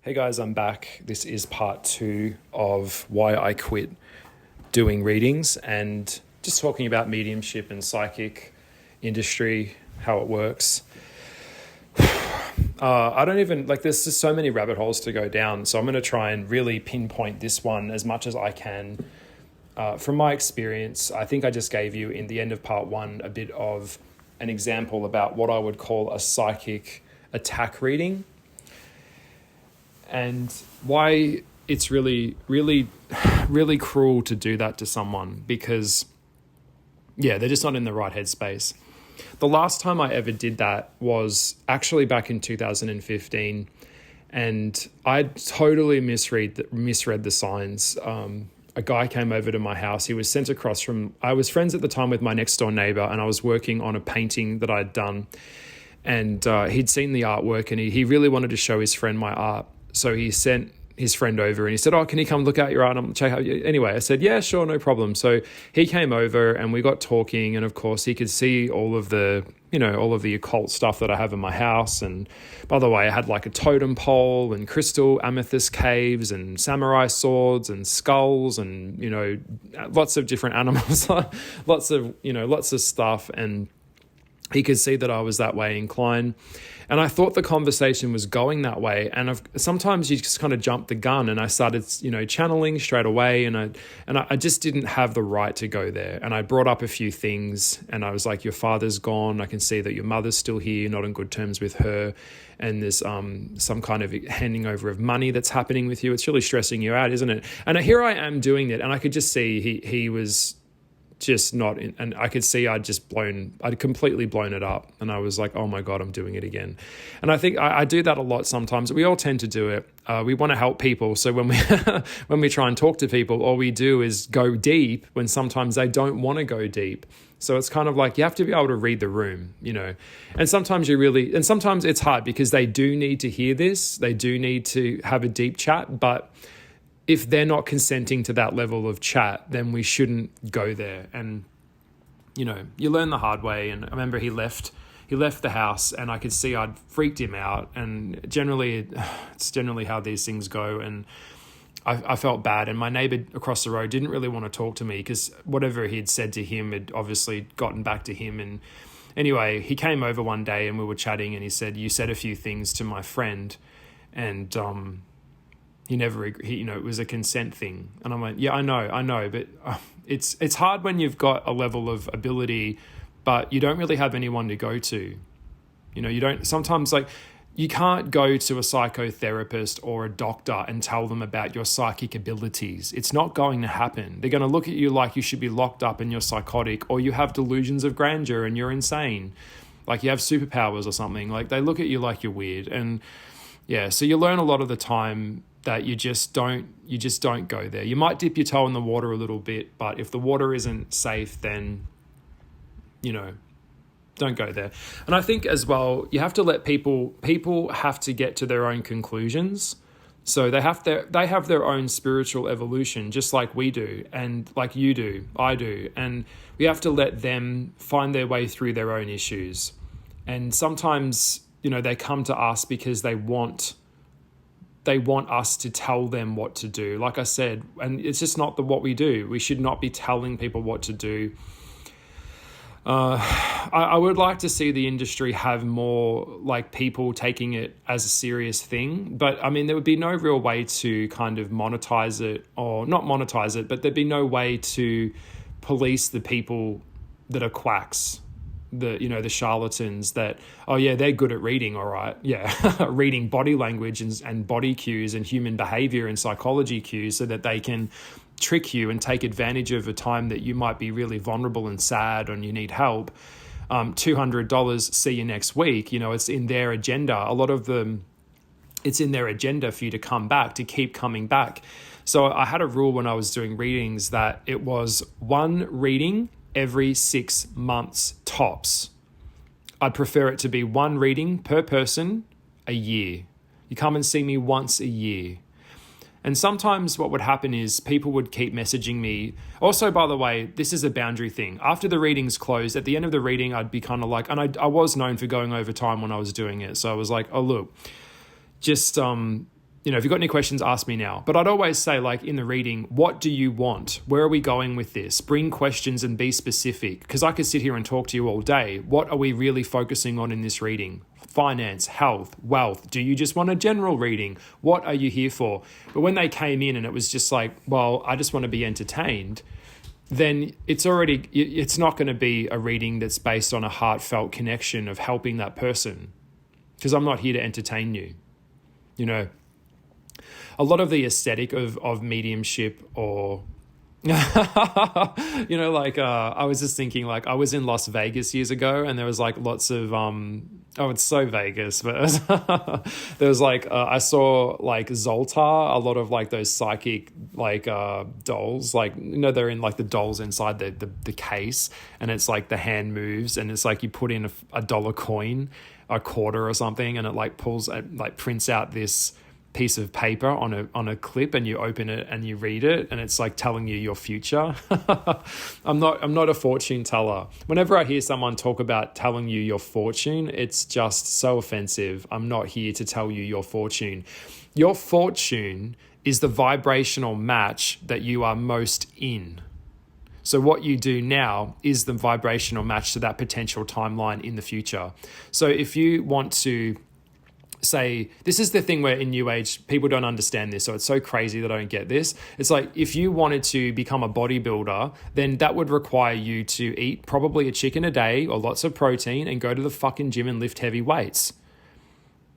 Hey guys, I'm back. This is part 2 of why I quit doing readings and just talking about mediumship and psychic industry, how it works. I don't even, there's just so many rabbit holes to go down. So I'm going to try and really pinpoint this one as much as I can. From my experience, I think I just gave you in the end of part 1 a bit of an example about what I would call a psychic attack reading. And why it's really, really, really cruel to do that to someone because, they're just not in the right headspace. The last time I ever did that was actually back in 2015, and I totally misread the signs. A guy came over to my house. He was sent across from, I was friends at the time with my next door neighbor, and I was working on a painting that I'd done, and he'd seen the artwork, and he really wanted to show his friend my art. So he sent his friend over and he said, can you come look at your art and check out? Anyway, I said, yeah, sure, no problem. So he came over and we got talking, and of course he could see all of the occult stuff that I have in my house. And by the way, I had like a totem pole and crystal amethyst caves and samurai swords and skulls and, lots of different animals, lots of stuff. And he could see that I was that way inclined. And I thought the conversation was going that way. And sometimes you just kind of jump the gun, and I started, channeling straight away. And I just didn't have the right to go there. And I brought up a few things, and I was like, your father's gone. I can see that your mother's still here. You're not on good terms with her. And there's some kind of handing over of money that's happening with you. It's really stressing you out, isn't it? And here I am doing it. And I could just see he was just not in, and I could see I'd completely blown it up, and I was like, oh my God, I'm doing it again. And I think I do that a lot sometimes. We all tend to do it. We want to help people, so when we when we try and talk to people, all we do is go deep when sometimes they don't want to go deep. So it's kind of like you have to be able to read the room, and sometimes and sometimes it's hard because they do need to hear this, they do need to have a deep chat, but if they're not consenting to that level of chat, then we shouldn't go there. And, you learn the hard way. And I remember he left the house, and I could see I'd freaked him out. And it's generally how these things go. And I felt bad. And my neighbor across the road didn't really want to talk to me because whatever he'd said to him had obviously gotten back to him. And anyway, he came over one day and we were chatting, and he said, you said a few things to my friend, and, it was a consent thing. And I'm like, yeah, I know, but it's hard when you've got a level of ability, but you don't really have anyone to go to. You can't go to a psychotherapist or a doctor and tell them about your psychic abilities. It's not going to happen. They're going to look at you like you should be locked up and you're psychotic, or you have delusions of grandeur and you're insane. Like you have superpowers or something. Like they look at you like you're weird. And so you learn a lot of the time that you just don't go there. You might dip your toe in the water a little bit, but if the water isn't safe, then, don't go there. And I think as well, you have to let people have to get to their own conclusions. So they have their own spiritual evolution, just like we do, and like you do, I do. And we have to let them find their way through their own issues. And sometimes, they come to us because they want us to tell them what to do. Like I said, and it's just not what we do. We should not be telling people what to do. I would like to see the industry have more like people taking it as a serious thing. But I mean, there would be no real way to kind of monetize it, or not monetize it, but there'd be no way to police the people that are quacks. The charlatans that, they're good at reading, all right. Yeah, reading body language and body cues and human behavior and psychology cues so that they can trick you and take advantage of a time that you might be really vulnerable and sad and you need help. $200, see you next week. It's in their agenda. A lot of them, it's in their agenda for you to come back, to keep coming back. So I had a rule when I was doing readings that it was one reading every 6 months tops. I'd prefer it to be one reading per person a year. You come and see me once a year. And sometimes what would happen is people would keep messaging me. Also, by the way, this is a boundary thing. After the reading's closed, at the end of the reading, I'd be kind of like, and I was known for going over time when I was doing it. So I was like, oh, look, just if you've got any questions, ask me now. But I'd always say, like in the reading, what do you want? Where are we going with this? Bring questions and be specific, because I could sit here and talk to you all day. What are we really focusing on in this reading? Finance, health, wealth. Do you just want a general reading? What are you here for? But when they came in and it was just like, well, I just want to be entertained, then it's not going to be a reading that's based on a heartfelt connection of helping that person, because I'm not here to entertain you. A lot of the aesthetic of mediumship, or I was just thinking, like, I was in Las Vegas years ago, and there was like lots of it's so Vegas, but there was like I saw like Zoltar, a lot of like those psychic like dolls, like they're in like the dolls inside the case, and it's like the hand moves, and it's like you put in a dollar coin, a quarter or something, and it like prints out this piece of paper on a clip, and you open it and you read it, and it's like telling you your future. I'm not a fortune teller. Whenever I hear someone talk about telling you your fortune, it's just so offensive. I'm not here to tell you your fortune. Your fortune is the vibrational match that you are most in. So what you do now is the vibrational match to that potential timeline in the future. So if you want to say, this is the thing where in New Age, people don't understand this, so it's so crazy that I don't get this. It's like, if you wanted to become a bodybuilder, then that would require you to eat probably a chicken a day or lots of protein and go to the fucking gym and lift heavy weights.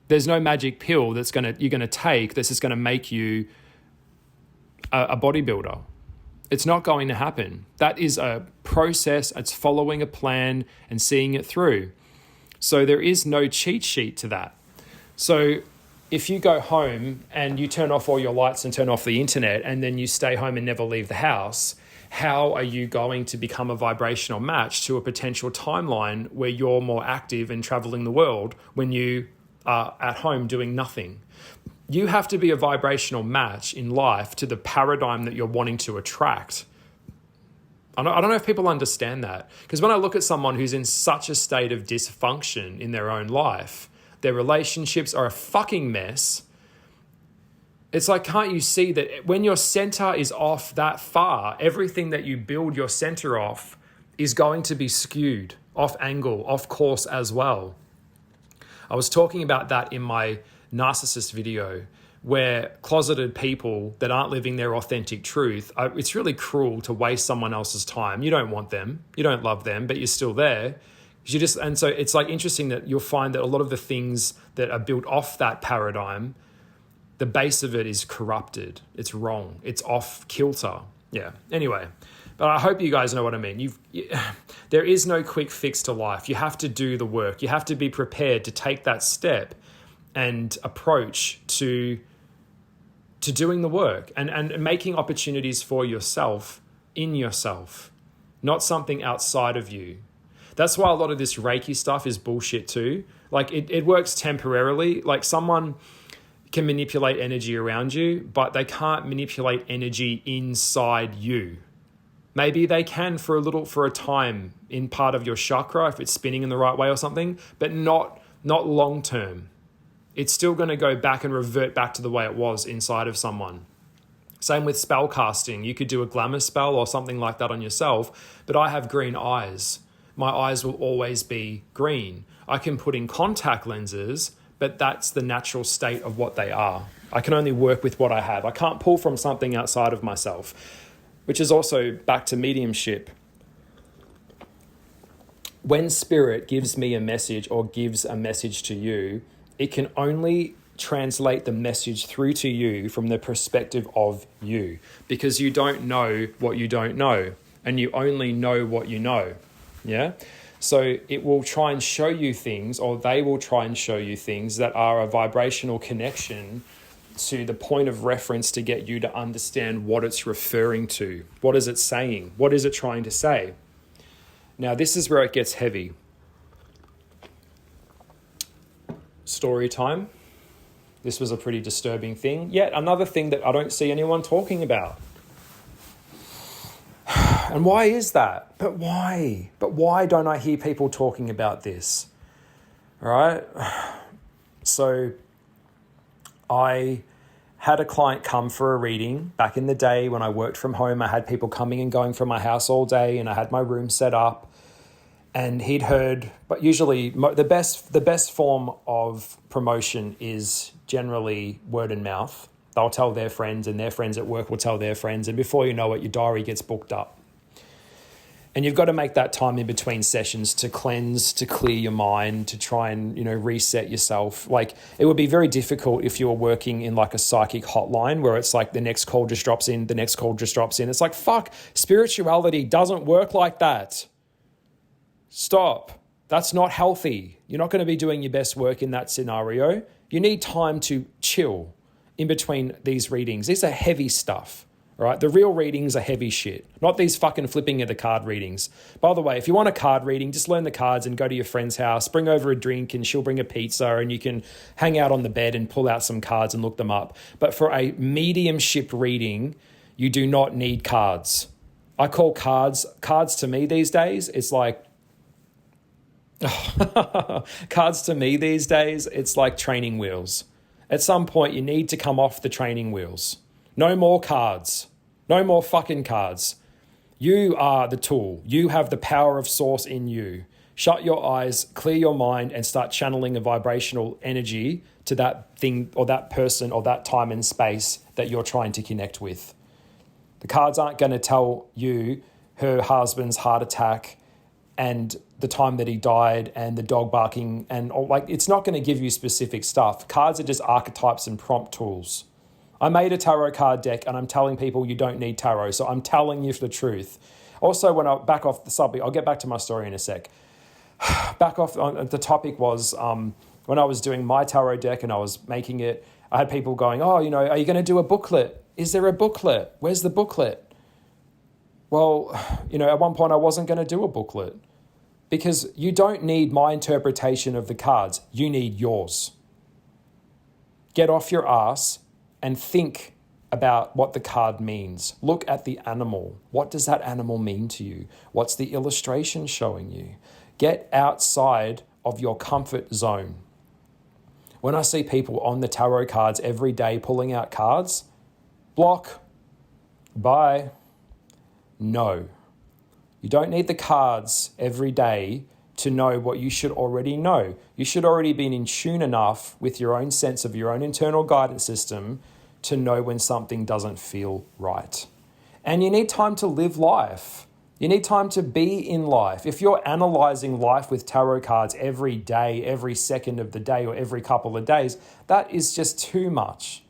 There's no magic pill you're gonna take that's just gonna make you a bodybuilder. It's not going to happen. That is a process. It's following a plan and seeing it through. So there is no cheat sheet to that. So if you go home and you turn off all your lights and turn off the internet, and then you stay home and never leave the house, how are you going to become a vibrational match to a potential timeline where you're more active and traveling the world when you are at home doing nothing? You have to be a vibrational match in life to the paradigm that you're wanting to attract. I don't know if people understand that, because when I look at someone who's in such a state of dysfunction in their own life, their relationships are a fucking mess. It's like, can't you see that when your center is off that far, everything that you build your center off is going to be skewed, off angle, off course as well. I was talking about that in my narcissist video, where closeted people that aren't living their authentic truth, it's really cruel to waste someone else's time. You don't want them, you don't love them, but you're still there. And so it's like interesting that you'll find that a lot of the things that are built off that paradigm, the base of it is corrupted. It's wrong. It's off kilter. Yeah. Anyway, but I hope you guys know what I mean. There is no quick fix to life. You have to do the work. You have to be prepared to take that step and approach to doing the work and making opportunities for yourself in yourself, not something outside of you. That's why a lot of this Reiki stuff is bullshit too. Like it works temporarily. Like someone can manipulate energy around you, but they can't manipulate energy inside you. Maybe they can for a time in part of your chakra if it's spinning in the right way or something, but not long term. It's still going to go back and revert back to the way it was inside of someone. Same with spell casting. You could do a glamour spell or something like that on yourself, but I have green eyes. My eyes will always be green. I can put in contact lenses, but that's the natural state of what they are. I can only work with what I have. I can't pull from something outside of myself, which is also back to mediumship. When spirit gives me a message or gives a message to you, it can only translate the message through to you from the perspective of you, because you don't know what you don't know, and you only know what you know. Yeah. So it will try and show you things, or they will try and show you things that are a vibrational connection to the point of reference to get you to understand what it's referring to. What is it saying? What is it trying to say? Now, this is where it gets heavy. Story time. This was a pretty disturbing thing. Yet another thing that I don't see anyone talking about. And why is that? But why? But why don't I hear people talking about this? All right. So I had a client come for a reading back in the day when I worked from home. I had people coming and going from my house all day, and I had my room set up. And he'd heard, but usually the best form of promotion is generally word of mouth. They'll tell their friends, and their friends at work will tell their friends, and before you know it, your diary gets booked up. And you've got to make that time in between sessions to cleanse, to clear your mind, to try and, reset yourself. Like, it would be very difficult if you were working in like a psychic hotline where it's like the next call just drops in, the next call just drops in. It's like, fuck, spirituality doesn't work like that. Stop. That's not healthy. You're not going to be doing your best work in that scenario. You need time to chill in between these readings. These are heavy stuff. Right? The real readings are heavy shit, not these fucking flipping of the card readings. By the way, if you want a card reading, just learn the cards and go to your friend's house, bring over a drink and she'll bring a pizza and you can hang out on the bed and pull out some cards and look them up. But for a mediumship reading, you do not need cards. I call cards to me these days, it's like, cards to me these days, it's like training wheels. At some point, you need to come off the training wheels. No more cards. No more fucking cards. You are the tool. You have the power of source in you. Shut your eyes, clear your mind, and start channeling a vibrational energy to that thing or that person or that time and space that you're trying to connect with. The cards aren't going to tell you her husband's heart attack and the time that he died and the dog barking and it's not going to give you specific stuff. Cards are just archetypes and prompt tools. I made a tarot card deck and I'm telling people you don't need tarot. So I'm telling you the truth. Also, when I back off the subject, I'll get back to my story in a sec. Back off on the topic was when I was doing my tarot deck and I was making it, I had people going, are you going to do a booklet? Is there a booklet? Where's the booklet? Well, at one point I wasn't going to do a booklet because you don't need my interpretation of the cards. You need yours. Get off your ass and think about what the card means. Look at the animal. What does that animal mean to you? What's the illustration showing you? Get outside of your comfort zone. When I see people on the tarot cards every day pulling out cards, block, bye. No. You don't need the cards every day to know what you should already know. You should already be in tune enough with your own sense of your own internal guidance system to know when something doesn't feel right. And you need time to live life. You need time to be in life. If you're analyzing life with tarot cards every day, every second of the day, or every couple of days, that is just too much.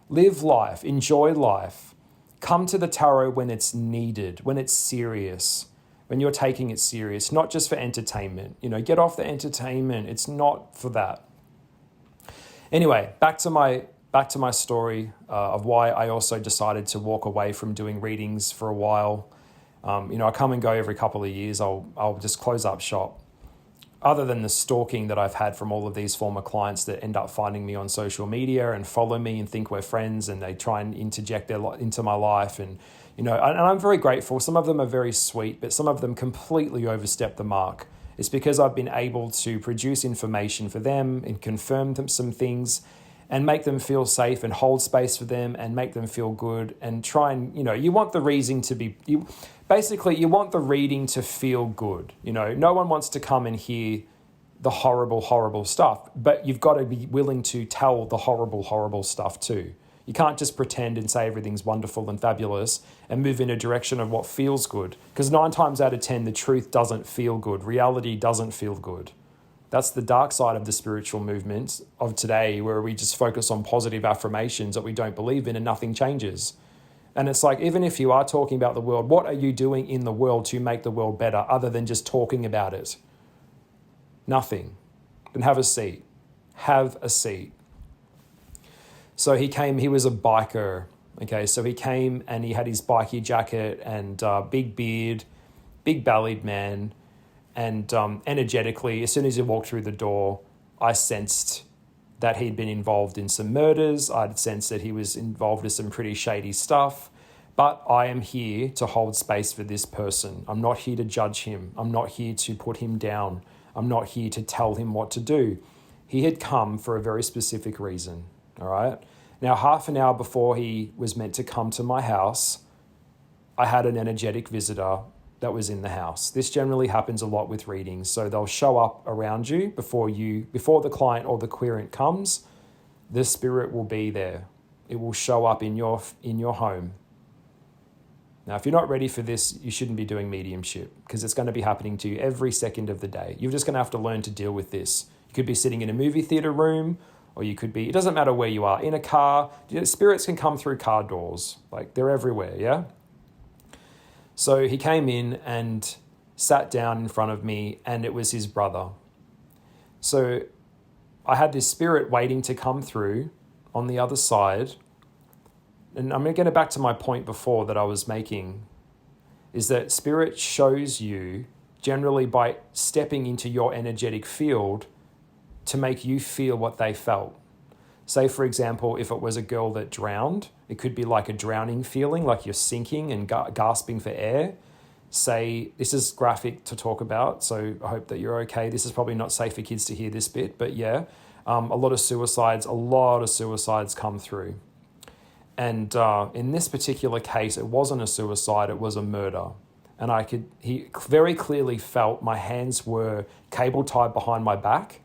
Live life, enjoy life. Come to the tarot when it's needed, when it's serious, when you're taking it serious, not just for entertainment. Get off the entertainment. It's not for that. Anyway, back to my story of why I also decided to walk away from doing readings for a while. I come and go every couple of years. I'll just close up shop. Other than the stalking that I've had from all of these former clients that end up finding me on social media and follow me and think we're friends and they try and interject into my life. And I'm very grateful. Some of them are very sweet, but some of them completely overstep the mark. It's because I've been able to produce information for them and confirm them some things and make them feel safe and hold space for them and make them feel good and try and, you want the reading to be, you want the reading to feel good. No one wants to come and hear the horrible, horrible stuff, but you've got to be willing to tell the horrible, horrible stuff too. You can't just pretend and say everything's wonderful and fabulous and move in a direction of what feels good. Because 9 times out of 10, the truth doesn't feel good. Reality doesn't feel good. That's the dark side of the spiritual movement of today, where we just focus on positive affirmations that we don't believe in and nothing changes. And it's like, even if you are talking about the world, what are you doing in the world to make the world better other than just talking about it? Nothing. Then have a seat. Have a seat. So he was a biker. Okay, so he came and he had his bikie jacket and big beard, big bellied man. And energetically, as soon as he walked through the door, I sensed that he'd been involved in some murders. I'd sensed that he was involved in some pretty shady stuff. But I am here to hold space for this person. I'm not here to judge him. I'm not here to put him down. I'm not here to tell him what to do. He had come for a very specific reason, all right? Now, half an hour before he was meant to come to my house, I had an energetic visitor that was in the house. This generally happens a lot with readings. So they'll show up around you before the client or the querent comes. The spirit will be there. It will show up in your home. Now, if you're not ready for this, you shouldn't be doing mediumship, because it's going to be happening to you every second of the day. You're just going to have to learn to deal with this. You could be sitting in a movie theater room, or you could be, it doesn't matter where you are, in a car. Spirits can come through car doors. Like, they're everywhere, yeah? So he came in and sat down in front of me, and it was his brother. So I had this spirit waiting to come through on the other side. And I'm going to get back to my point before that I was making, is that spirit shows you generally by stepping into your energetic field to make you feel what they felt. Say, for example, if it was a girl that drowned, it could be like a drowning feeling, like you're sinking and gasping for air. Say, this is graphic to talk about, so I hope that you're okay. This is probably not safe for kids to hear this bit, but yeah, a lot of suicides come through. And in this particular case, it wasn't a suicide, it was a murder. And he very clearly felt my hands were cable tied behind my back,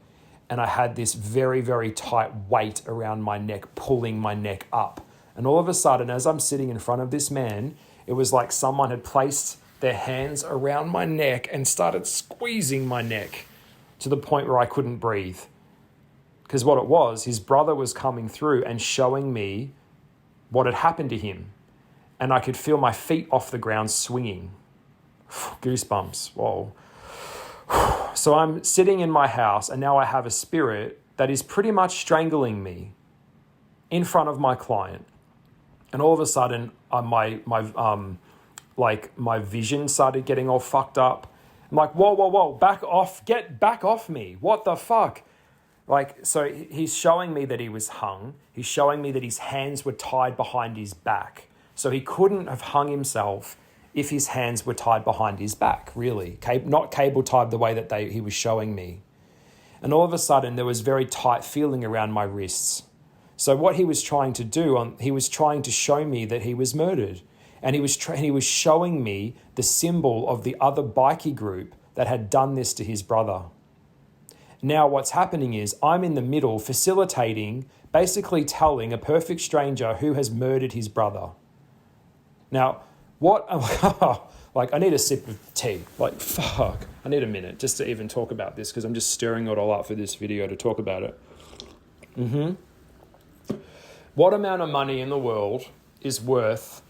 and I had this very, very tight weight around my neck, pulling my neck up. And all of a sudden, as I'm sitting in front of this man, it was like someone had placed their hands around my neck and started squeezing my neck to the point where I couldn't breathe. Because what it was, his brother was coming through and showing me what had happened to him. And I could feel my feet off the ground swinging. Goosebumps. Whoa. So I'm sitting in my house, and now I have a spirit that is pretty much strangling me in front of my client. And all of a sudden, my vision started getting all fucked up. I'm like, whoa, back off, get back off me. What the fuck? So he's showing me that he was hung. He's showing me that his hands were tied behind his back. So he couldn't have hung himself if his hands were tied behind his back, really. Not cable tied the way that he was showing me. And all of a sudden, there was very tight feeling around my wrists. So what he was trying to do, he was trying to show me that he was murdered. And he was showing me the symbol of the other bikie group that had done this to his brother. Now what's happening is I'm in the middle facilitating, basically telling a perfect stranger who has murdered his brother. Now, I need a sip of tea. Fuck. I need a minute just to even talk about this, because I'm just stirring it all up for this video to talk about it. What amount of money in the world is worth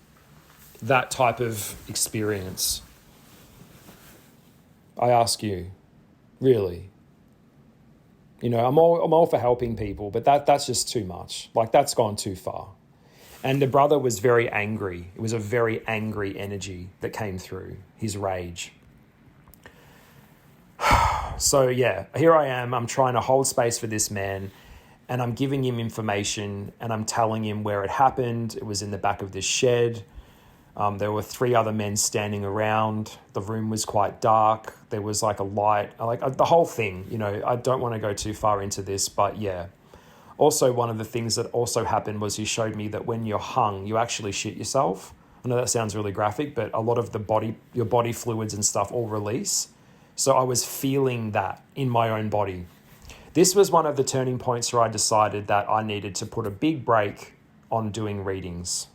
that type of experience? I ask you, really. I'm all for helping people, but that's just too much. That's gone too far. And the brother was very angry. It was a very angry energy that came through, his rage. So yeah, here I am. I'm trying to hold space for this man, and I'm giving him information, and I'm telling him where it happened. It was in the back of this shed. There were 3 other men standing around. The room was quite dark. There was a light, the whole thing. I don't want to go too far into this, but yeah. Also, one of the things that also happened was he showed me that when you're hung, you actually shit yourself. I know that sounds really graphic, but a lot of your body fluids and stuff all release. So I was feeling that in my own body. This was one of the turning points where I decided that I needed to put a big break on doing readings.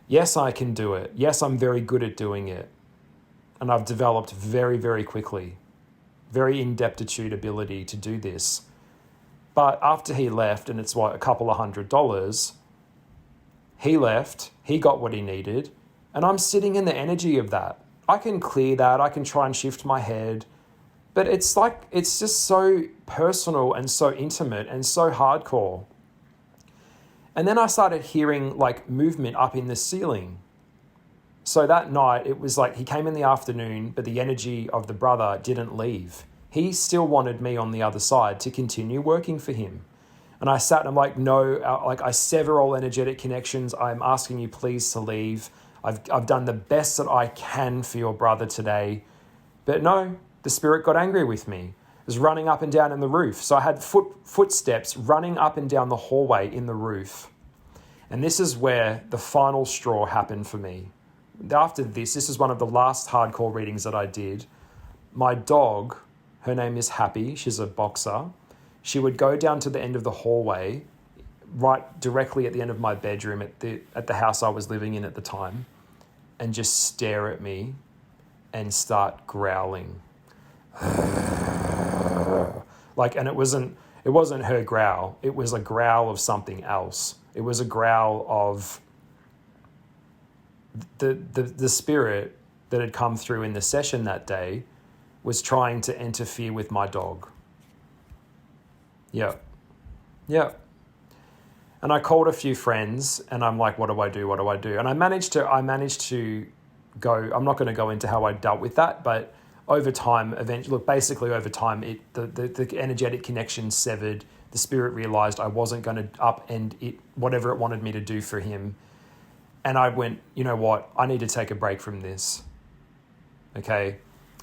Yes, I can do it. Yes, I'm very good at doing it. And I've developed very, very quickly, very ineptitude ability to do this. But after he left, and it's a couple of $100, he left, he got what he needed, and I'm sitting in the energy of that. I can clear that, I can try and shift my head, but it's just so personal and so intimate and so hardcore. And then I started hearing movement up in the ceiling. So that night, it was he came in the afternoon, but the energy of the brother didn't leave. He still wanted me on the other side to continue working for him. And I sat and I'm like, no, I sever all energetic connections. I'm asking you please to leave. I've done the best that I can for your brother today. But no, the spirit got angry with me. It was running up and down in the roof. So I had footsteps running up and down the hallway in the roof. And this is where the final straw happened for me. After this is one of the last hardcore readings that I did. My dog, her name is Happy, she's a boxer. She would go down to the end of the hallway, right directly at the end of my bedroom at the house I was living in at the time, and just stare at me and start growling. Like, and it wasn't her growl. It was a growl of something else. It was a growl of the spirit that had come through in the session that day was trying to interfere with my dog. Yeah. And I called a few friends and I'm like, what do I do? And I managed to go, I'm not going to go into how I dealt with that, but over time, basically over time, the energetic connection severed. The spirit realized I wasn't going to upend it, whatever it wanted me to do for him. And I went, you know what? I need to take a break from this. Okay?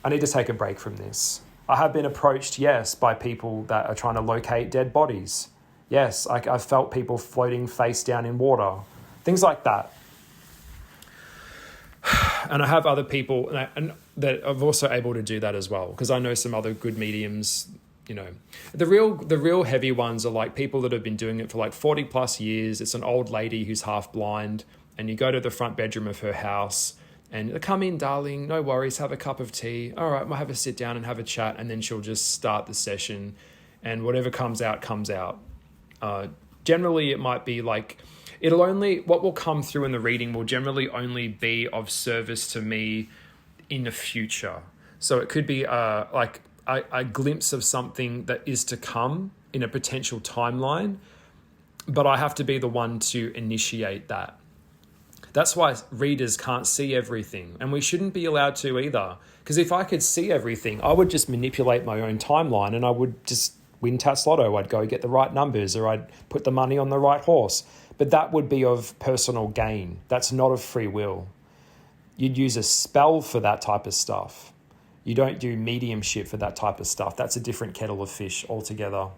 I need to take a break from this. I have been approached, yes, by people that are trying to locate dead bodies. Yes, I've felt people floating face down in water. Things like that. And I have other people and that are also able to do that as well, because I know some other good mediums. You know, the real heavy ones are like people that have been doing it for like 40 plus years. It's an old lady who's half blind, and you go to the front bedroom of her house and come in, darling, no worries, have a cup of tea. All right, we'll have a sit down and have a chat, and then she'll just start the session, and whatever comes out, comes out. Generally, it might be like, what will come through in the reading will generally only be of service to me in the future. So it could be like a glimpse of something that is to come in a potential timeline, but I have to be the one to initiate that. That's why readers can't see everything, and we shouldn't be allowed to either. Because if I could see everything, I would just manipulate my own timeline and I would just win Tats Lotto. I'd go get the right numbers, or I'd put the money on the right horse. But that would be of personal gain. That's not of free will. You'd use a spell for that type of stuff. You don't do mediumship for that type of stuff. That's a different kettle of fish altogether.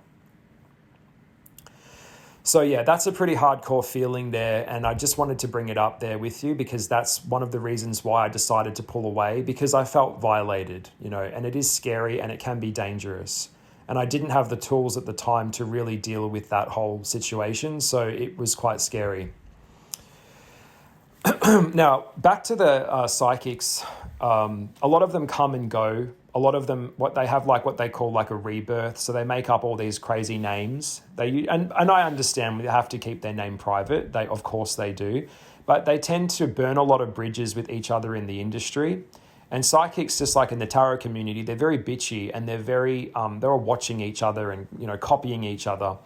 So yeah, that's a pretty hardcore feeling there. And I just wanted to bring it up there with you because that's one of the reasons why I decided to pull away, because I felt violated, and it is scary and it can be dangerous. And I didn't have the tools at the time to really deal with that whole situation. So it was quite scary. Now, back to the psychics. A lot of them come and go. A lot of them, what they call like a rebirth. So they make up all these crazy names. And I understand they have to keep their name private. Of course they do. But they tend to burn a lot of bridges with each other in the industry. And psychics, just like in the tarot community, they're very bitchy and they're watching each other and, copying each other.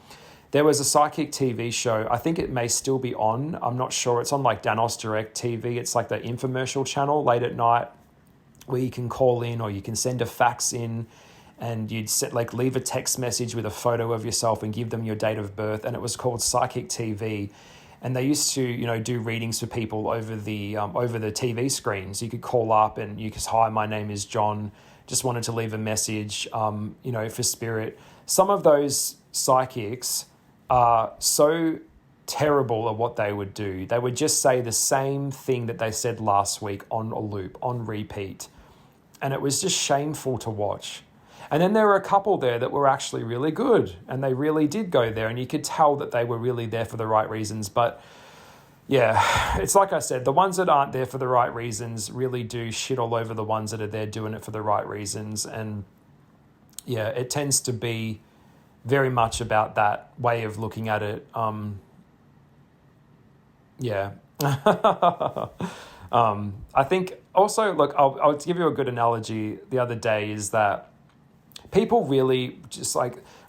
There was a psychic TV show. I think it may still be on. I'm not sure. It's on like Danos Direct TV. It's like the infomercial channel late at night where you can call in or you can send a fax in and you'd leave a text message with a photo of yourself and give them your date of birth. And it was called Psychic TV. And they used to, do readings for people over the TV screens. You could call up and you could, hi, my name is John. Just wanted to leave a message, for spirit. Some of those psychics are so terrible at what they would do. They would just say the same thing that they said last week on a loop, on repeat. And it was just shameful to watch. And then there were a couple there that were actually really good and they really did go there and you could tell that they were really there for the right reasons. But yeah, it's like I said, the ones that aren't there for the right reasons really do shit all over the ones that are there doing it for the right reasons. And yeah, it tends to be very much about that way of looking at it. Yeah. I think also, look, I'll give you a good analogy the other day is that people really just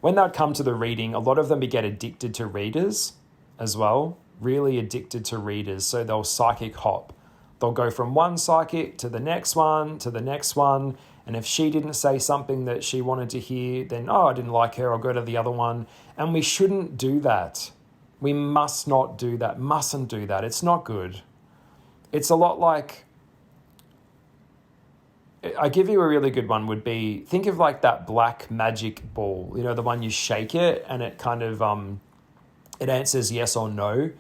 when they'd come to the reading, a lot of them would get addicted to readers as well, really addicted to readers. So they'll psychic hop. They'll go from one psychic to the next one, to the next one. And if she didn't say something that she wanted to hear, then, I didn't like her, I'll go to the other one. And we shouldn't do that. We must not do that, mustn't do that. It's not good. It's a lot like, I give you a really good one would be, think of like that black magic ball, the one you shake it and it kind of, it answers yes or no.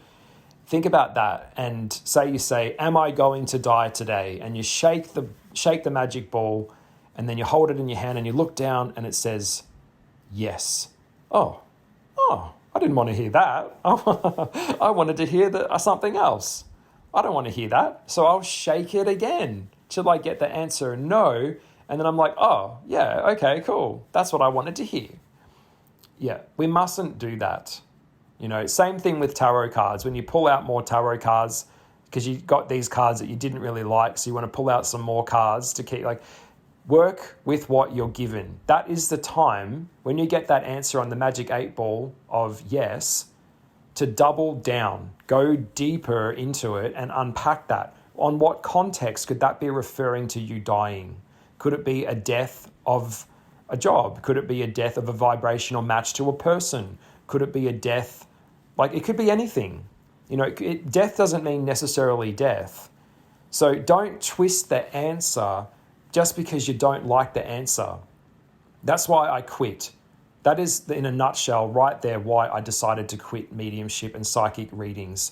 Think about that, and say you say, am I going to die today? And you shake the magic ball, and then you hold it in your hand and you look down and it says, yes. Oh, I didn't want to hear that. I wanted to hear something else. I don't want to hear that. So I'll shake it again till I get the answer no. And then I'm like, oh, yeah, okay, cool. That's what I wanted to hear. Yeah, we mustn't do that. You know, same thing with tarot cards. When you pull out more tarot cards, because you got these cards that you didn't really like, so you want to pull out some more cards to keep, like, work with what you're given. That is the time when you get that answer on the magic 8 ball of yes, to double down, go deeper into it and unpack that. On what context could that be referring to you dying? Could it be a death of a job? Could it be a death of a vibrational match to a person? Could it be a death? Like, it could be anything. You know, death doesn't mean necessarily death. So don't twist the answer just because you don't like the answer. That's why I quit. That is, in a nutshell, right there, why I decided to quit mediumship and psychic readings.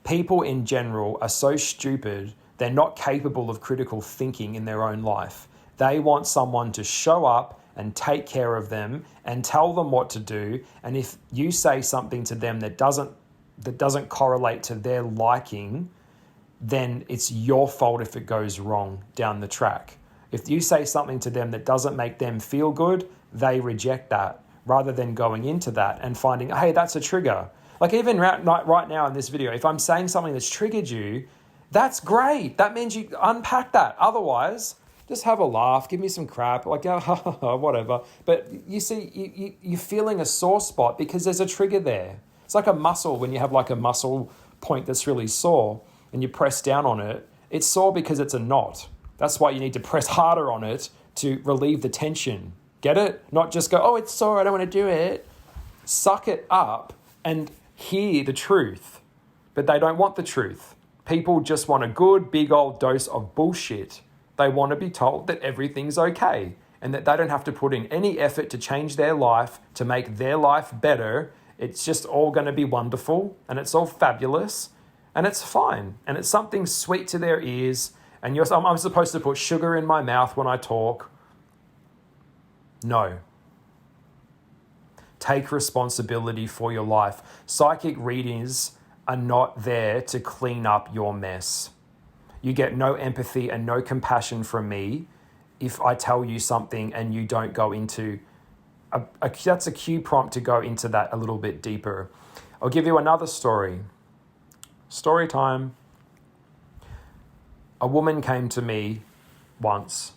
People in general are so stupid, they're not capable of critical thinking in their own life. They want someone to show up and take care of them and tell them what to do. And if you say something to them that doesn't correlate to their liking, then it's your fault if it goes wrong down the track. If you say something to them that doesn't make them feel good, they reject that rather than going into that and finding, hey, that's a trigger. Like, even right now in this video, if I'm saying something that's triggered you, that's great. That means you unpack that. Otherwise, just have a laugh, give me some crap, like, oh, whatever. But you see, you're feeling a sore spot because there's a trigger there. It's like a muscle. When you have like a muscle point that's really sore and you press down on it, it's sore because it's a knot. That's why you need to press harder on it to relieve the tension. Get it? Not just go, oh, it's sore, I don't want to do it. Suck it up and hear the truth. But they don't want the truth. People just want a good big old dose of bullshit. They want to be told that everything's okay and that they don't have to put in any effort to change their life, to make their life better. It's just all going to be wonderful and it's all fabulous and it's fine. And it's something sweet to their ears. And I'm supposed to put sugar in my mouth when I talk. No. Take responsibility for your life. Psychic readings are not there to clean up your mess. You get no empathy and no compassion from me if I tell you something and you don't go into that's a cue prompt to go into that a little bit deeper. I'll give you another story. Story time. A woman came to me once.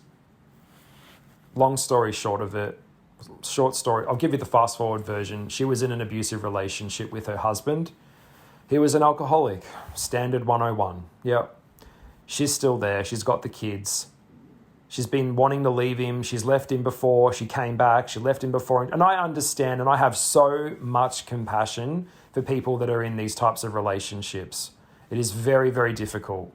Long story short of it. Short story. I'll give you the fast forward version. She was in an abusive relationship with her husband. He was an alcoholic. Standard 101. Yep. She's still there. She's got the kids. She's been wanting to leave him. She's left him before. She came back. She left him before. And I understand, and I have so much compassion for people that are in these types of relationships. It is very, very difficult.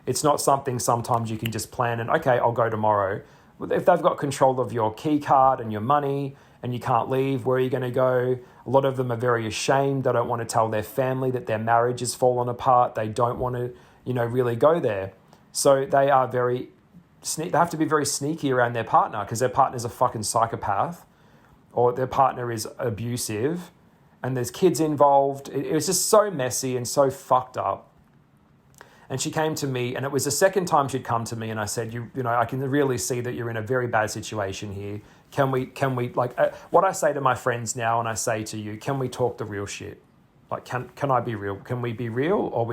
It's not something sometimes you can just plan and, okay, I'll go tomorrow. If they've got control of your key card and your money and you can't leave, where are you going to go? A lot of them are very ashamed. They don't want to tell their family that their marriage has fallen apart. They don't want to, really go there. So they are they have to be very sneaky around their partner because their partner's a fucking psychopath or their partner is abusive and there's kids involved. It was just so messy and so fucked up. And she came to me, and it was the second time she'd come to me, and I said, I can really see that you're in a very bad situation here. Can we what I say to my friends now, and I say to you, can we talk the real shit? Like, can I be real? Can we be real, or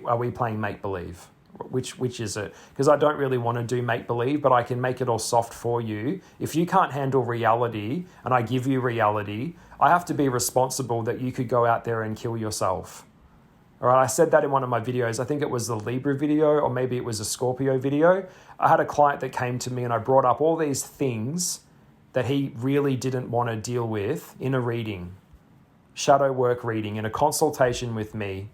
are we playing make-believe? Which is it? Because I don't really want to do make-believe, but I can make it all soft for you. If you can't handle reality, and I give you reality, I have to be responsible that you could go out there and kill yourself. All right, I said that in one of my videos. I think it was the Libra video, or maybe it was a Scorpio video. I had a client that came to me and I brought up all these things that he really didn't want to deal with in a reading, shadow work reading, in a consultation with me.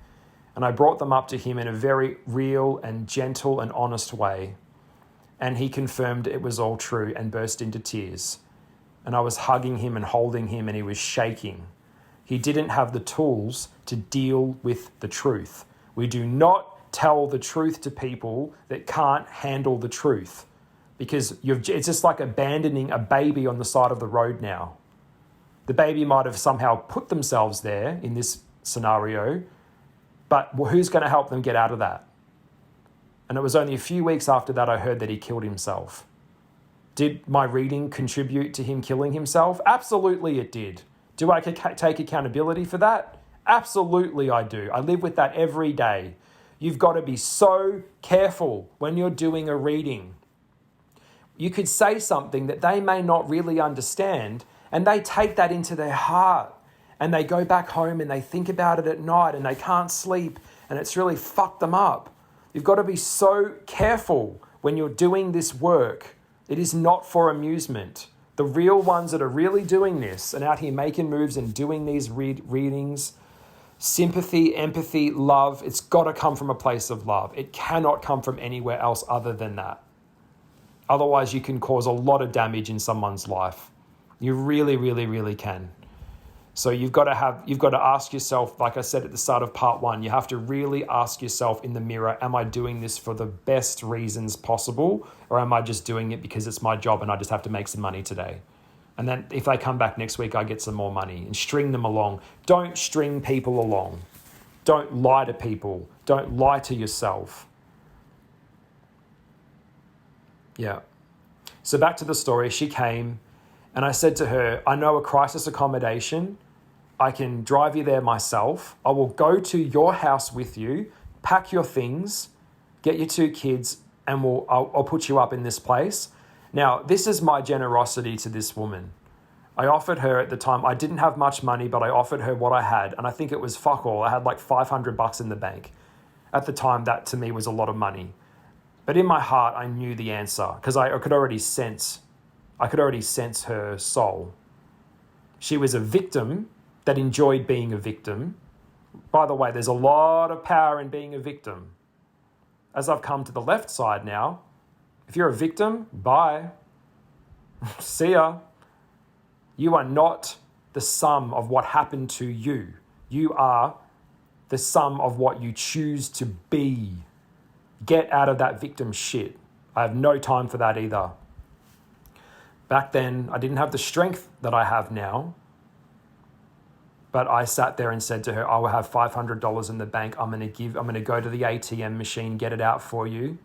And I brought them up to him in a very real and gentle and honest way. And he confirmed it was all true and burst into tears. And I was hugging him and holding him and he was shaking. He didn't have the tools to deal with the truth. We do not tell the truth to people that can't handle the truth, because it's just like abandoning a baby on the side of the road now. The baby might have somehow put themselves there in this scenario, but who's going to help them get out of that? And it was only a few weeks after that I heard that he killed himself. Did my reading contribute to him killing himself? Absolutely it did. Do I take accountability for that? Absolutely I do. I live with that every day. You've got to be so careful when you're doing a reading. You could say something that they may not really understand, and they take that into their heart, and they go back home and they think about it at night and they can't sleep, and it's really fucked them up. You've got to be so careful when you're doing this work. It is not for amusement. The real ones that are really doing this and out here making moves and doing these readings, sympathy, empathy, love, it's got to come from a place of love. It cannot come from anywhere else other than that. Otherwise, you can cause a lot of damage in someone's life. You really, really, really can. So you've got to ask yourself, like I said at the start of part 1, you have to really ask yourself in the mirror, am I doing this for the best reasons possible? Or am I just doing it because it's my job and I just have to make some money today? And then if they come back next week, I get some more money, and string them along. Don't string people along. Don't lie to people. Don't lie to yourself. Yeah. So back to the story. She came and I said to her, I know a crisis accommodation. I can drive you there myself. I will go to your house with you, pack your things, get your 2 kids, and I'll put you up in this place. Now, this is my generosity to this woman. I offered her at the time, I didn't have much money, but I offered her what I had. And I think it was fuck all. I had like $500 in the bank. At the time, that to me was a lot of money. But in my heart, I knew the answer because I could already sense her soul. She was a victim that enjoyed being a victim. By the way, there's a lot of power in being a victim. As I've come to the left side now, if you're a victim, bye. See ya. You are not the sum of what happened to you. You are the sum of what you choose to be. Get out of that victim shit. I have no time for that either. Back then, I didn't have the strength that I have now. But I sat there and said to her, I will have $500 in the bank. I'm going to go to the ATM machine, get it out for you,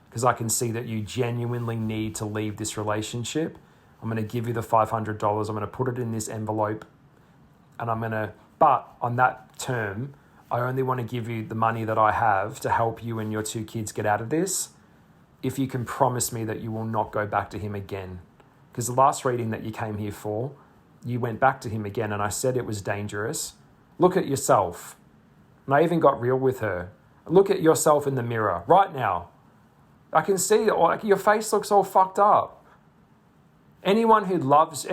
because I can see that you genuinely need to leave this relationship. I'm going to give you the $500. I'm going to put it in this envelope. But on that term, I only want to give you the money that I have to help you and your 2 kids get out of this, if you can promise me that you will not go back to him again. Because the last reading that you came here for, you went back to him again, and I said it was dangerous. Look at yourself. And I even got real with her. Look at yourself in the mirror right now. I can see your face looks all fucked up. Anyone who loves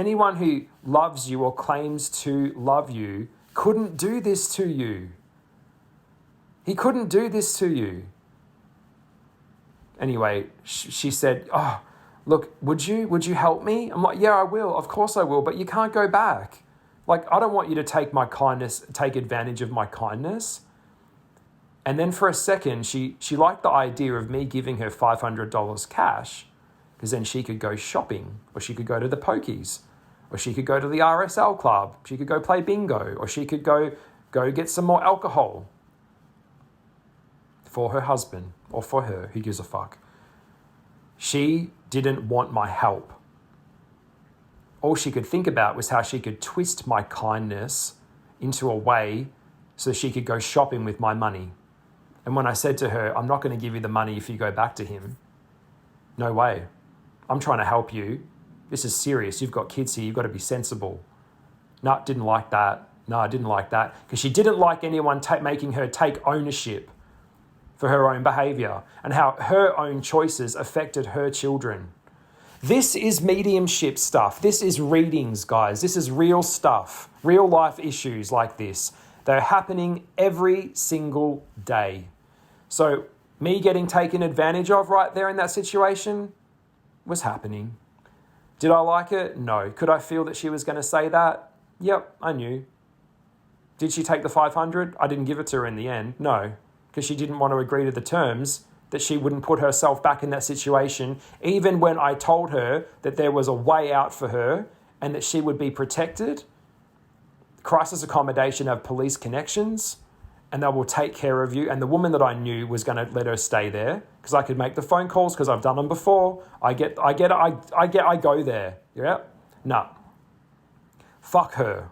you or claims to love you couldn't do this to you. He couldn't do this to you. Anyway, she said, oh, look, would you help me? I'm like, yeah, I will. Of course I will, but you can't go back. Like, I don't want you to take advantage of my kindness. And then for a second, she liked the idea of me giving her $500 cash, because then she could go shopping, or she could go to the pokies, or she could go to the RSL club, she could go play bingo, or she could go get some more alcohol for her husband, or for her, who gives a fuck. She didn't want my help. All she could think about was how she could twist my kindness into a way so she could go shopping with my money. And when I said to her, I'm not going to give you the money if you go back to him. No way. I'm trying to help you. This is serious. You've got kids here. You've got to be sensible. No, didn't like that. No, I didn't like that. Because she didn't like anyone making her take ownership for her own behavior and how her own choices affected her children. This is mediumship stuff. This is readings, guys. This is real stuff. Real life issues like this. They're happening every single day. So me getting taken advantage of right there in that situation was happening. Did I like it? No. Could I feel that she was going to say that? Yep, I knew. Did she take the 500? I didn't give it to her in the end. No, because she didn't want to agree to the terms that she wouldn't put herself back in that situation, even when I told her that there was a way out for her and that she would be protected. Crisis accommodation have police connections and they will take care of you. And the woman that I knew was going to let her stay there because I could make the phone calls because I've done them before. I go there. Yeah. No. Fuck her.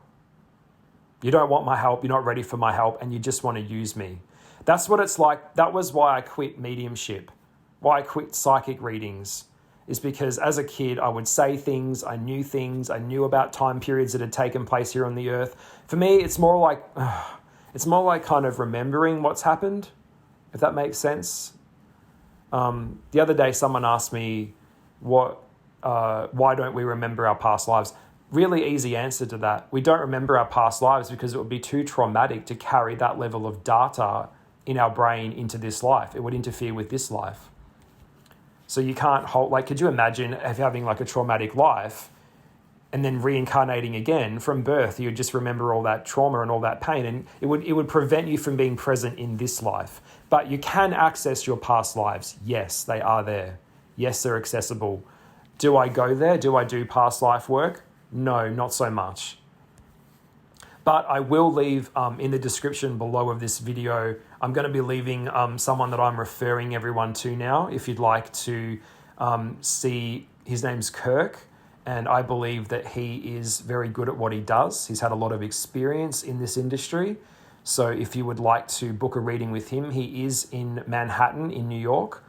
You don't want my help. You're not ready for my help and you just want to use me. That's what it's like. That was why I quit mediumship, why I quit psychic readings, is because as a kid, I would say things, I knew about time periods that had taken place here on the earth. For me, it's more like kind of remembering what's happened, if that makes sense. The other day, someone asked me, why don't we remember our past lives? Really easy answer to that. We don't remember our past lives because it would be too traumatic to carry that level of data in our brain into this life. It would interfere with this life. So you can't hold, like, could you imagine having like a traumatic life and then reincarnating again from birth? You would just remember all that trauma and all that pain, and it would prevent you from being present in this life. But you can access your past lives. Yes, they are there. Yes, they're accessible. Do I go there? Do I do past life work? No, not so much. But I will leave in the description below of this video, I'm going to be leaving someone that I'm referring everyone to now. If you'd like to see, his name's Kirk, and I believe that he is very good at what he does. He's had a lot of experience in this industry. So if you would like to book a reading with him, he is in Manhattan in New York,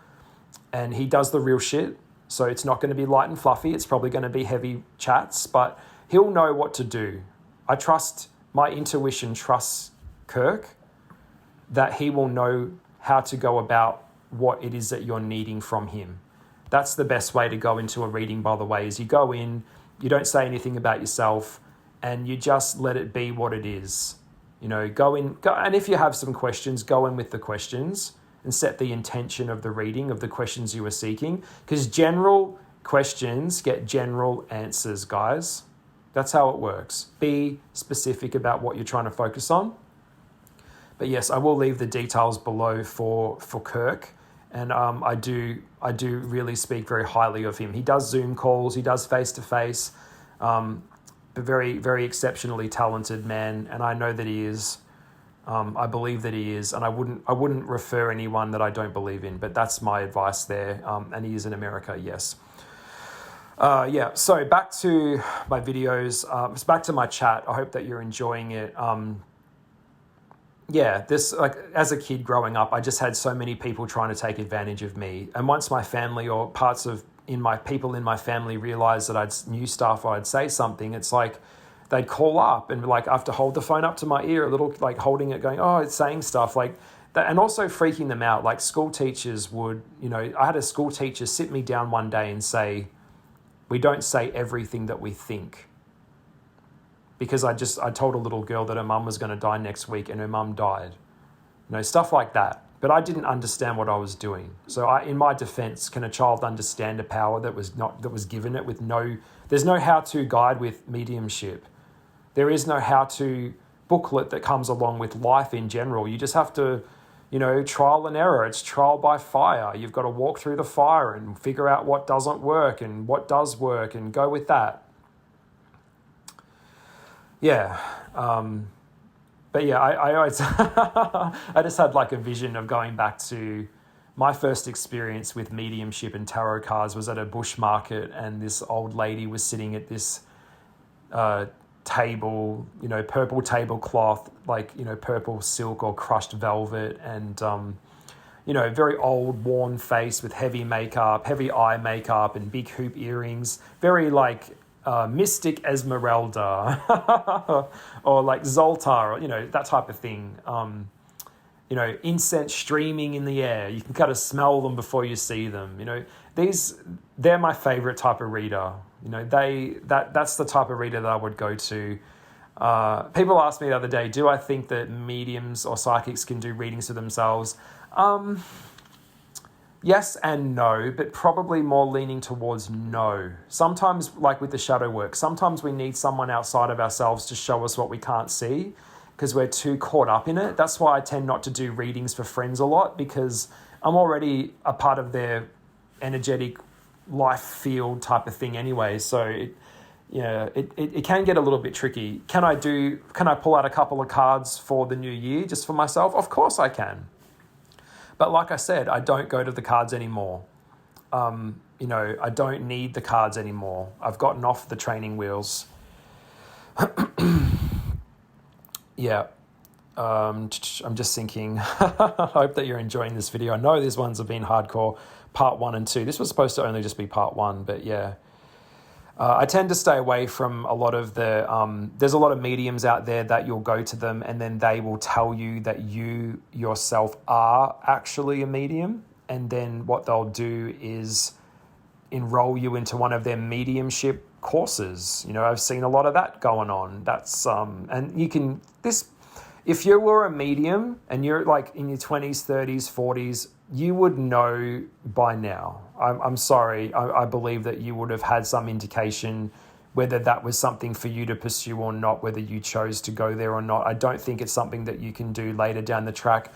and he does the real shit. So it's not going to be light and fluffy. It's probably going to be heavy chats, but he'll know what to do. I trust, my intuition trusts Kirk, that he will know how to go about what it is that you're needing from him. That's the best way to go into a reading, by the way, is you go in, you don't say anything about yourself, and you just let it be what it is. You know, go in, and if you have some questions, go in with the questions and set the intention of the reading, of the questions you are seeking, because general questions get general answers, guys. That's how it works. Be specific about what you're trying to focus on. But yes, I will leave the details below for Kirk. And I do really speak very highly of him. He does Zoom calls, he does face-to-face, but very, very exceptionally talented man. And I know that he is. I believe that he is. And I wouldn't refer anyone that I don't believe in, but that's my advice there. And he is in America, yes. So back to my videos, back to my chat. I hope that you're enjoying it. This, like, as a kid growing up, I just had so many people trying to take advantage of me. And once my family or parts of people in my family realized that I knew stuff or I'd say something, it's like they'd call up and like I have to hold the phone up to my ear, a little like holding it, going, oh, it's saying stuff like that, and also freaking them out. Like school teachers would, I had a school teacher sit me down one day and say, we don't say everything that we think. Because I told a little girl that her mum was going to die next week and her mum died. Stuff like that. But I didn't understand what I was doing. So in my defense, can a child understand a power that was given it with there's no how-to guide with mediumship. There is no how-to booklet that comes along with life in general. You just have to, trial and error. It's trial by fire. You've got to walk through the fire and figure out what doesn't work and what does work and go with that. Yeah. But yeah, I always, I just had like a vision of going back to my first experience with mediumship and tarot cards was at a bush market, and this old lady was sitting at this table, purple tablecloth, like, purple silk or crushed velvet, and, very old, worn face with heavy eye makeup and big hoop earrings, very like, Mystic Esmeralda or like Zoltar, that type of thing. Incense streaming in the air. You can kind of smell them before you see them. They're my favorite type of reader. That's the type of reader that I would go to. People asked me the other day, do I think that mediums or psychics can do readings for themselves? Yes and no, but probably more leaning towards no. Sometimes, like with the shadow work, sometimes we need someone outside of ourselves to show us what we can't see. because we're too caught up in it. That's why I tend not to do readings for friends a lot, because I'm already a part of their energetic life field type of thing anyway. So it can get a little bit tricky. Can I pull out a couple of cards for the new year just for myself? Of course I can. But like I said, I don't go to the cards anymore. I don't need the cards anymore. I've gotten off the training wheels. Yeah. I'm just thinking, I hope that you're enjoying this video. I know these ones have been hardcore, part 1 and 2. This was supposed to only just be part 1, but yeah. I tend to stay away from a lot of there's a lot of mediums out there that you'll go to them and then they will tell you that you yourself are actually a medium. And then what they'll do is enroll you into one of their mediumship courses. I've seen a lot of that going on. That's, and if you were a medium and you're like in your 20s, 30s, 40s, you would know by now. I'm sorry. I believe that you would have had some indication whether that was something for you to pursue or not, whether you chose to go there or not. I don't think it's something that you can do later down the track.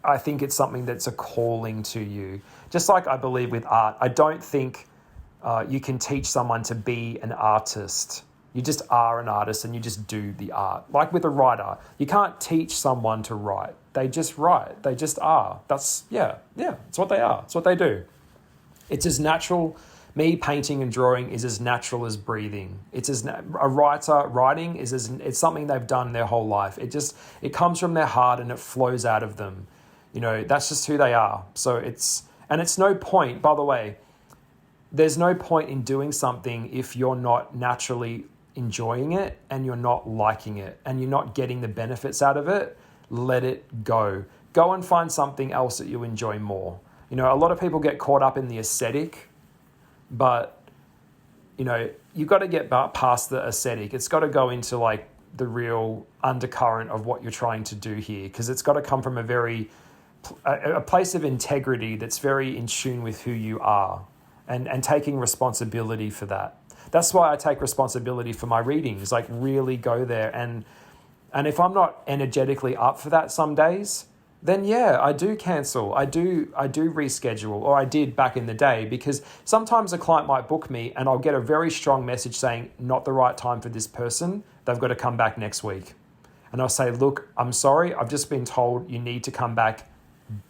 I think it's something that's a calling to you. Just like I believe with art, I don't think you can teach someone to be an artist. You just are an artist and you just do the art. Like with a writer, you can't teach someone to write. They just write. They just are. It's what they are. It's what they do. It's as natural. Me painting and drawing is as natural as breathing. A writer writing it's something they've done their whole life. It comes from their heart and it flows out of them. That's just who they are. So it's no point, by the way, there's no point in doing something if you're not naturally enjoying it and you're not liking it and you're not getting the benefits out of it. Let it go. Go and find something else that you enjoy more. A lot of people get caught up in the aesthetic, but you've got to get past the aesthetic. It's got to go into like the real undercurrent of what you're trying to do here, because it's got to come from a place of integrity that's very in tune with who you are and taking responsibility for that. That's why I take responsibility for my readings, like really go there. And if I'm not energetically up for that some days, then yeah, I do cancel. I do reschedule, or I did back in the day, because sometimes a client might book me and I'll get a very strong message saying, not the right time for this person. They've got to come back next week. And I'll say, look, I'm sorry. I've just been told you need to come back,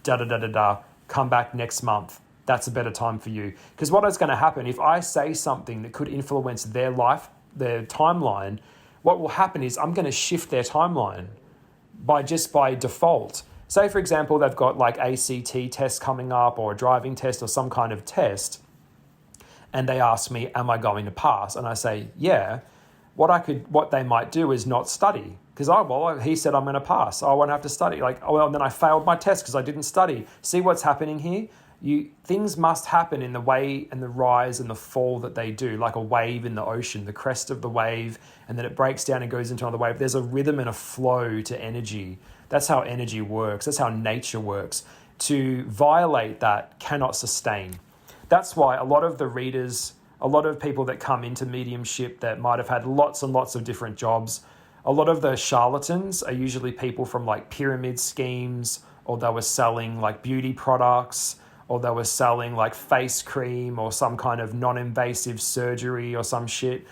come back next month. That's a better time for you. Because what is going to happen if I say something that could influence their life, their timeline, what will happen is I'm going to shift their timeline by default. Say, for example, they've got like ACT test coming up or a driving test or some kind of test, and they ask me, am I going to pass? And I say, yeah. What they might do is not study, because he said I'm going to pass. I won't have to study. And then I failed my test because I didn't study. See what's happening here? Things must happen in the way and the rise and the fall that they do, like a wave in the ocean, the crest of the wave, and then it breaks down and goes into another wave. There's a rhythm and a flow to energy. That's how energy works. That's how nature works. To violate that cannot sustain. That's why a lot of the readers, a lot of people that come into mediumship that might have had lots and lots of different jobs, a lot of the charlatans are usually people from like pyramid schemes, or they were selling like beauty products, or they were selling like face cream or some kind of non-invasive surgery or some shit.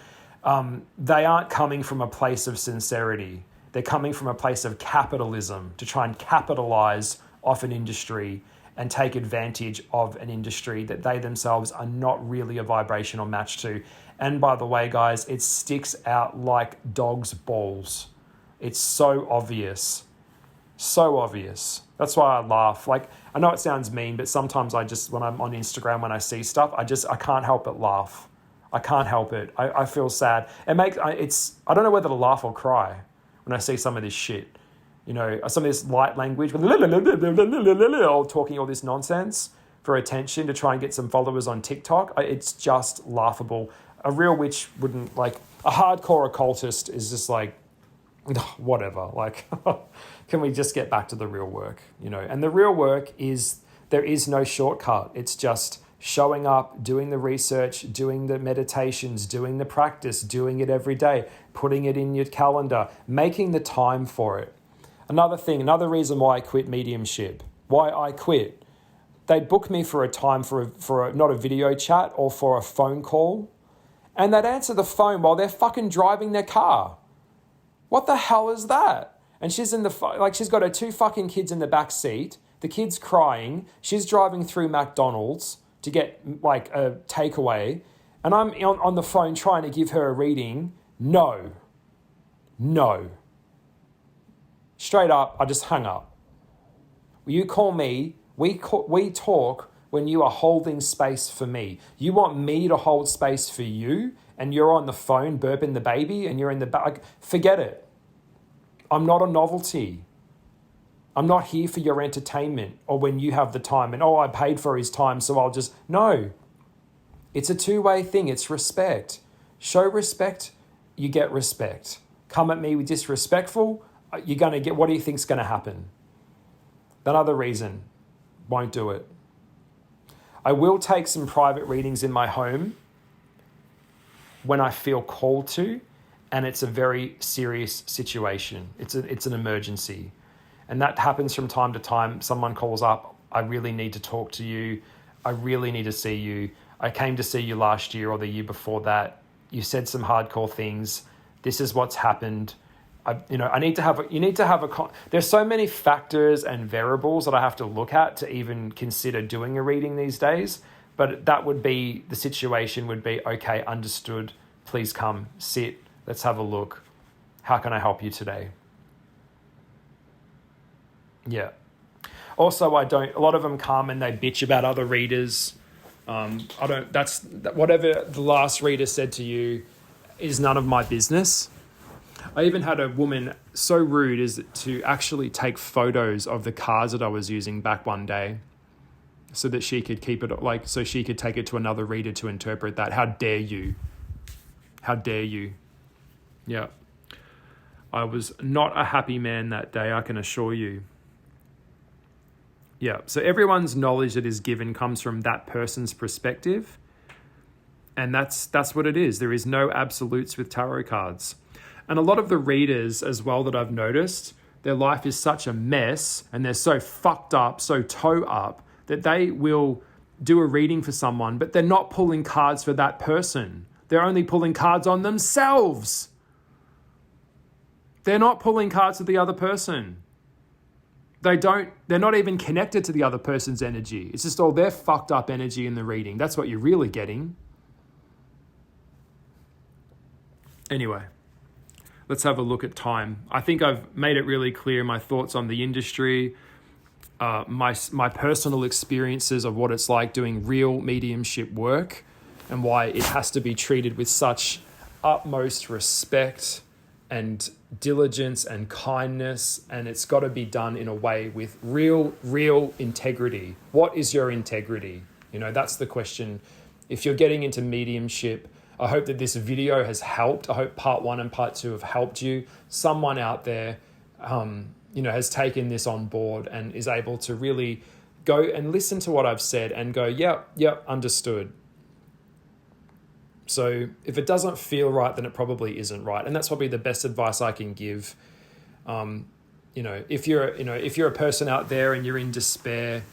They aren't coming from a place of sincerity. They're coming from a place of capitalism to try and capitalize off an industry and take advantage of an industry that they themselves are not really a vibrational match to. And by the way, guys, it sticks out like dog's balls. It's so obvious. So obvious. That's why I laugh. Like, I know it sounds mean, but sometimes when I'm on Instagram, when I see stuff, I can't help but laugh. I can't help it. I feel sad. I don't know whether to laugh or cry when I see some of this shit. Some of this light language, all talking all this nonsense for attention to try and get some followers on TikTok. It's just laughable. A real witch wouldn't, like, a hardcore occultist is just like, whatever. Like, can we just get back to the real work? And the real work is, there is no shortcut. It's just showing up, doing the research, doing the meditations, doing the practice, doing it every day, putting it in your calendar, making the time for it. Another reason why I quit mediumship, why I quit. They'd book me for a time not a video chat or for a phone call, and they'd answer the phone while they're fucking driving their car. What the hell is that? And she's she's got her 2 fucking kids in the back seat. The kid's crying. She's driving through McDonald's to get like a takeaway. And I'm on the phone trying to give her a reading. No. Straight up, I just hung up. You call me, we talk when you are holding space for me. You want me to hold space for you, and you're on the phone burping the baby and you're in the back. Forget it. I'm not a novelty. I'm not here for your entertainment or when you have the time and, I paid for his time, so I'll just... No. It's a two-way thing. It's respect. Show respect, you get respect. Come at me with disrespectful, you're going to get... What do you think's going to happen? Another reason, won't do it. I will take some private readings in my home when I feel called to, and it's a very serious situation. It's an emergency. And that happens from time to time. Someone calls up, I really need to talk to you. I really need to see you. I came to see you last year or the year before that. You said some hardcore things. This is what's happened. There's so many factors and variables that I have to look at to even consider doing a reading these days. But that would be, the situation would be, okay, understood. Please come, sit. Let's have a look. How can I help you today? Yeah. Also, a lot of them come and they bitch about other readers. Whatever the last reader said to you is none of my business. I even had a woman so rude as to actually take photos of the cards that I was using back one day so that she could keep it, so she could take it to another reader to interpret that. How dare you? How dare you? Yeah. I was not a happy man that day, I can assure you. Yeah, so everyone's knowledge that is given comes from that person's perspective. And that's what it is. There is no absolutes with tarot cards. And a lot of the readers as well that I've noticed, their life is such a mess and they're so fucked up, so toe up, that they will do a reading for someone, but they're not pulling cards for that person. They're only pulling cards on themselves. They're not pulling cards for the other person. They're not even connected to the other person's energy. It's just all their fucked up energy in the reading. That's what you're really getting. Anyway, let's have a look at time. I think I've made it really clear my thoughts on the industry, my personal experiences of what it's like doing real mediumship work and why it has to be treated with such utmost respect and diligence and kindness, and it's got to be done in a way with real integrity. What is your integrity? That's the question. If you're getting into mediumship, I hope that this video has helped. I hope part 1 and part 2 have helped you. Someone out there, has taken this on board and is able to really go and listen to what I've said and go, yep, understood. So if it doesn't feel right, then it probably isn't right. And that's probably the best advice I can give. If you're a person out there and you're in despair,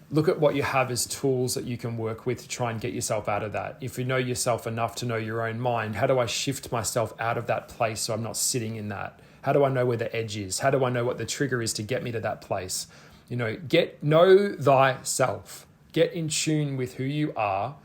look at what you have as tools that you can work with to try and get yourself out of that. If you know yourself enough to know your own mind, how do I shift myself out of that place so I'm not sitting in that? How do I know where the edge is? How do I know what the trigger is to get me to that place? Know thyself. Get in tune with who you are.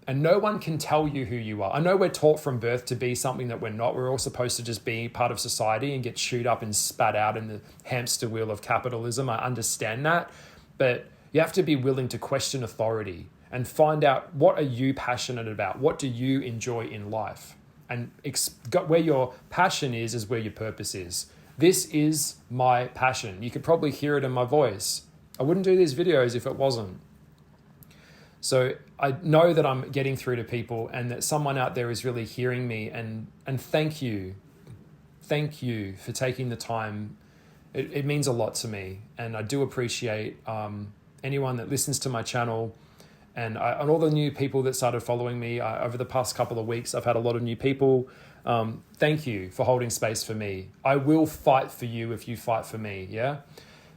And no one can tell you who you are. I know we're taught from birth to be something that we're not. We're all supposed to just be part of society and get chewed up and spat out in the hamster wheel of capitalism. I understand that. But you have to be willing to question authority and find out, what are you passionate about? What do you enjoy in life? And where your passion is where your purpose is. This is my passion. You could probably hear it in my voice. I wouldn't do these videos if it wasn't. So I know that I'm getting through to people and that someone out there is really hearing me, and thank you. Thank you for taking the time. It means a lot to me, and I do appreciate anyone that listens to my channel and all the new people that started following me over the past couple of weeks. I've had a lot of new people. Thank you for holding space for me. I will fight for you if you fight for me. Yeah.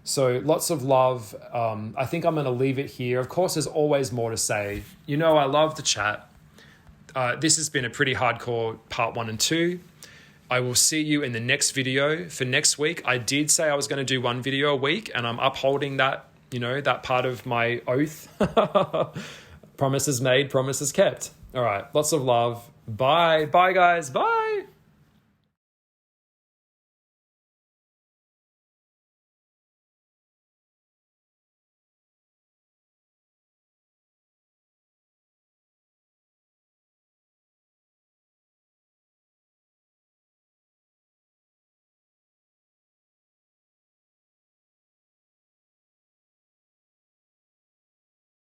So lots of love. I think I'm going to leave it here. Of course, there's always more to say. I love the chat. This has been a pretty hardcore part 1 and 2. I will see you in the next video for next week. I did say I was going to do 1 video a week, and I'm upholding that, that part of my oath. Promises made, promises kept. All right. Lots of love. Bye. Bye, guys. Bye.